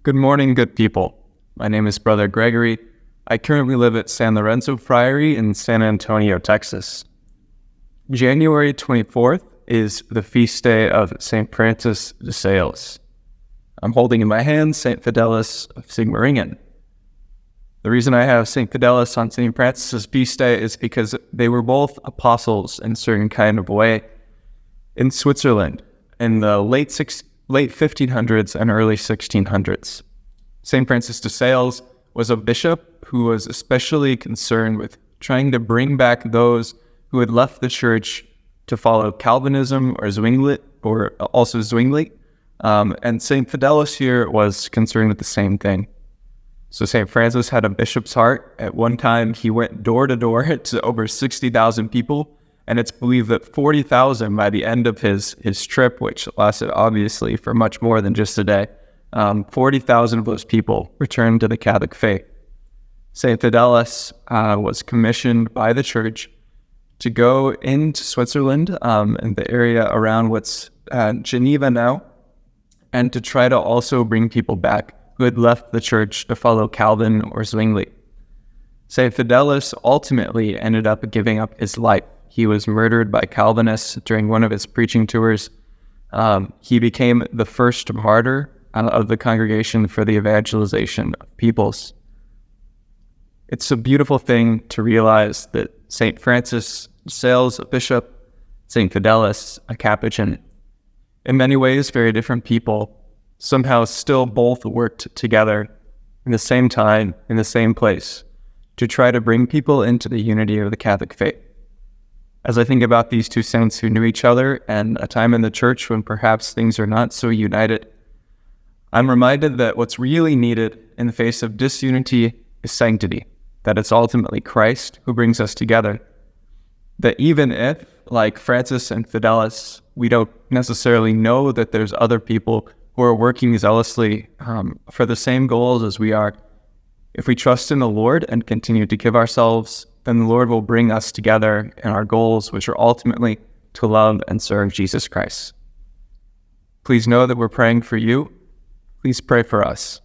Good morning, good people. My name is Brother Gregory. I currently live at San Lorenzo Friary in San Antonio, Texas. January 24th is the feast day of St. Francis de Sales. I'm holding in my hand St. Fidelis of Sigmaringen. The reason I have St. Fidelis on St. Francis's feast day is because they were both apostles in a certain kind of way in Switzerland in the late 1500s and early 1600s. St. Francis de Sales was a bishop who was especially concerned with trying to bring back those who had left the church to follow Calvinism or Zwingli, and St. Fidelis here was concerned with the same thing. So St. Francis had a bishop's heart. At one time, he went door to door to over 60,000 people, and it's believed that 40,000 by the end of his trip, which lasted obviously for much more than just a day, 40,000 of those people returned to the Catholic faith. St. Fidelis was commissioned by the church to go into Switzerland and the area around what's Geneva now, and to try to also bring people back who had left the church to follow Calvin or Zwingli. St. Fidelis ultimately ended up giving up his life. He was murdered by Calvinists during one of his preaching tours. He became the first martyr of the Congregation for the Evangelization of Peoples. It's a beautiful thing to realize that St. Francis de Sales, a bishop, St. Fidelis, a Capuchin, in many ways very different people, somehow still both worked together in the same time, in the same place, to try to bring people into the unity of the Catholic faith. As I think about these two saints who knew each other and a time in the church when perhaps things are not so united, I'm reminded that what's really needed in the face of disunity is sanctity, that it's ultimately Christ who brings us together. That even if, like Francis and Fidelis, we don't necessarily know that there's other people who are working zealously for the same goals as we are, if we trust in the Lord and continue to give ourselves, then the Lord will bring us together in our goals, which are ultimately to love and serve Jesus Christ. Please know that we're praying for you. Please pray for us.